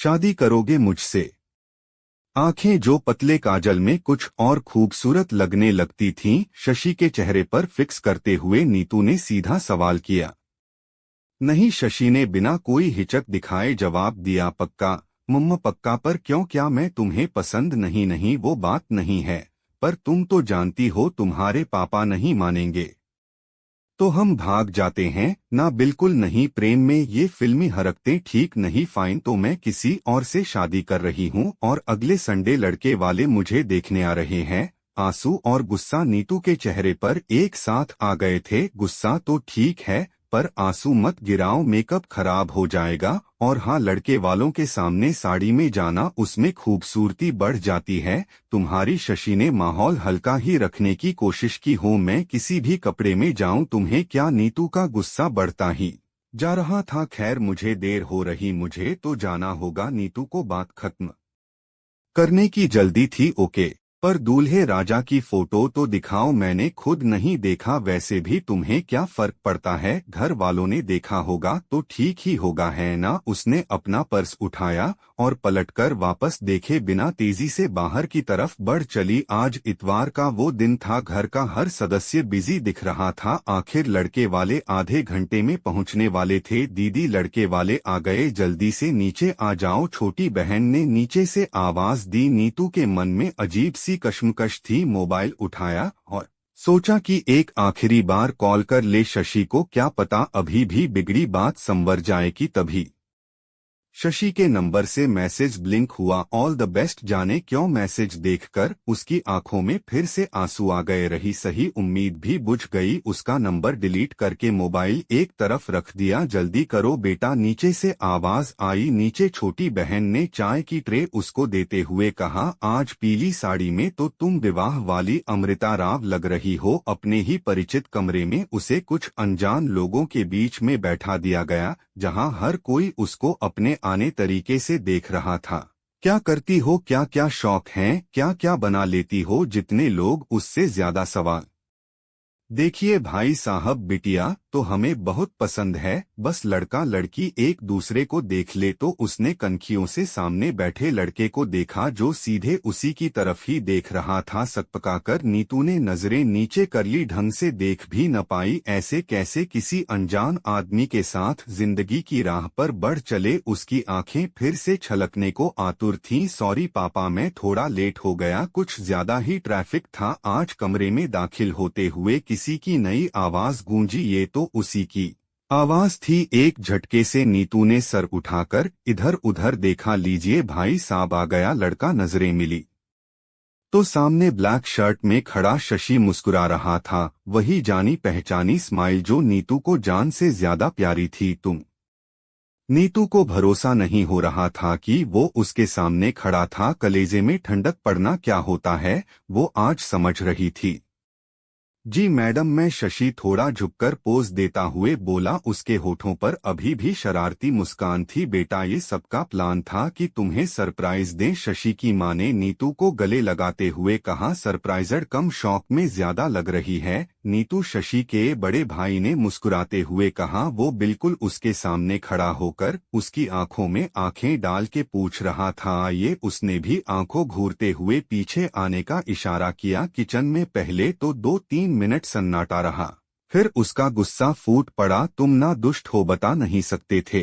शादी करोगे मुझसे? आंखें जो पतले काजल में कुछ और खूबसूरत लगने लगती थीं, शशि के चेहरे पर फिक्स करते हुए नीतू ने सीधा सवाल किया। नहीं, शशि ने बिना कोई हिचक दिखाए जवाब दिया। पक्का? मम्मा पक्का? पर क्यों? क्या मैं तुम्हें पसंद नहीं? नहीं, वो बात नहीं है, पर तुम तो जानती हो तुम्हारे पापा नहीं मानेंगे। तो हम भाग जाते हैं ना? बिल्कुल नहीं, प्रेम में ये फिल्मी हरकतें ठीक नहीं। फाइन, तो मैं किसी और से शादी कर रही हूँ और अगले संडे लड़के वाले मुझे देखने आ रहे हैं। आंसू और गुस्सा नीतू के चेहरे पर एक साथ आ गए थे। गुस्सा तो ठीक है, पर आंसू मत गिराओ, मेकअप खराब हो जाएगा। और हाँ, लड़के वालों के सामने साड़ी में जाना, उसमें खूबसूरती बढ़ जाती है। तुम्हारी शशि ने माहौल हल्का ही रखने की कोशिश की। हो मैं किसी भी कपड़े में जाऊं तुम्हें क्या? नीतू का गुस्सा बढ़ता ही जा रहा था। खैर, मुझे देर हो रही, मुझे तो जाना होगा। नीतू को बात खत्म करने की जल्दी थी। ओके, पर दूल्हे राजा की फोटो तो दिखाओ, मैंने खुद नहीं देखा। वैसे भी तुम्हें क्या फर्क पड़ता है? घर वालों ने देखा होगा तो ठीक ही होगा, है ना? उसने अपना पर्स उठाया और पलटकर वापस देखे बिना तेजी से बाहर की तरफ बढ़ चली। आज इतवार का वो दिन था। घर का हर सदस्य बिजी दिख रहा था। आखिर लड़के वाले आधे घंटे में पहुंचने वाले थे। दीदी, लड़के वाले आ गए, जल्दी से नीचे आ जाओ। छोटी बहन ने नीचे से आवाज दी। नीतू के मन में अजीब सी कश्मकश थी। मोबाइल उठाया और सोचा कि एक आखिरी बार कॉल कर ले शशि को, क्या पता अभी भी बिगड़ी बात संवर जाए। कि तभी शशि के नंबर से मैसेज ब्लिंक हुआ। All the best. जाने क्यों मैसेज देखकर उसकी आंखों में फिर से आंसू आ गए। रही सही उम्मीद भी बुझ गई। उसका नंबर डिलीट करके मोबाइल एक तरफ रख दिया। जल्दी करो बेटा, नीचे से आवाज आई। नीचे छोटी बहन ने चाय की ट्रे उसको देते हुए कहा, आज पीली साड़ी में तो तुम विवाह वाली अमृता राव लग रही हो। अपने ही परिचित कमरे में उसे कुछ अनजान लोगों के बीच में बैठा दिया गया, जहां हर कोई उसको अपने आने तरीके से देख रहा था। क्या करती हो? क्या क्या शौक हैं? क्या क्या बना लेती हो? जितने लोग, उससे ज्यादा सवाल। देखिए भाई साहब, बिटिया तो हमें बहुत पसंद है, बस लड़का लड़की एक दूसरे को देख ले। तो उसने कनखियों से सामने बैठे लड़के को देखा जो सीधे उसी की तरफ ही देख रहा था। सकपकाकर नीतू ने नजरें नीचे कर ली, ढंग से देख भी न पाई। ऐसे कैसे किसी अनजान आदमी के साथ जिंदगी की राह पर बढ़ चले? उसकी आंखें फिर से छलकने को आतुर थीं। सॉरी पापा, मैं थोड़ा लेट हो गया, कुछ ज्यादा ही ट्रैफिक था आज। कमरे में दाखिल होते हुए किसी की नई आवाज गूंजी। ये तो उसी की आवाज थी। एक झटके से नीतू ने सर उठाकर इधर उधर देखा। लीजिए भाई साहब आ गया लड़का। नजरें मिली तो सामने ब्लैक शर्ट में खड़ा शशि मुस्कुरा रहा था। वही जानी पहचानी स्माइल जो नीतू को जान से ज्यादा प्यारी थी। नीतू को भरोसा नहीं हो रहा था कि वो उसके सामने खड़ा था। कलेजे में ठंडक पड़ना क्या होता है, वो आज समझ रही थी। जी मैडम, मैं शशि थोड़ा झुककर पोज देता हुए बोला। उसके होठों पर अभी भी शरारती मुस्कान थी। बेटा, ये सबका प्लान था कि तुम्हें सरप्राइज दें, शशि की मां ने नीतू को गले लगाते हुए कहा। सरप्राइजर कम शौक में ज्यादा लग रही है नीतू, शशि के बड़े भाई ने मुस्कुराते हुए कहा। वो बिल्कुल उसके सामने खड़ा होकर उसकी आंखों में आंखें डाल के पूछ रहा था। ये उसने भी आंखों घूरते हुए पीछे आने का इशारा किया। किचन में पहले तो 2-3 मिनट सन्नाटा रहा, फिर उसका गुस्सा फूट पड़ा। तुम ना दुष्ट हो, बता नहीं सकते थे?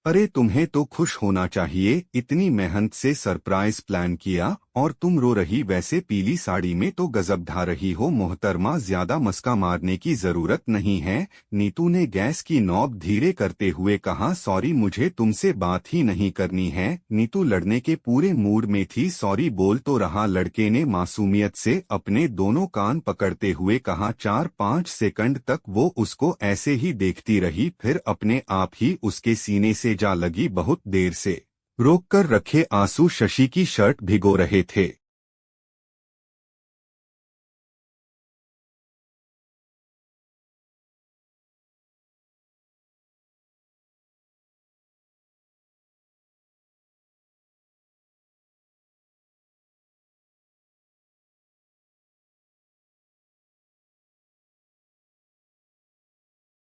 अरे तुम्हें तो खुश होना चाहिए, इतनी मेहनत से सरप्राइज प्लान किया और तुम रो रही। वैसे पीली साड़ी में तो गजब ढा रही हो मोहतरमा, ज्यादा मस्का मारने की जरूरत नहीं है। नीतू ने गैस की नॉब धीरे करते हुए कहा। सॉरी, मुझे तुमसे बात ही नहीं करनी है। नीतू लड़ने के पूरे मूड में थी। सॉरी बोल तो रहा, लड़के ने मासूमियत से अपने दोनों कान पकड़ते हुए कहा। 4-5 सेकंड तक वो उसको ऐसे ही देखती रही, फिर अपने आप ही उसके सीने से जा लगी। बहुत देर से रोक कर रखे आंसू शशि की शर्ट भिगो रहे थे।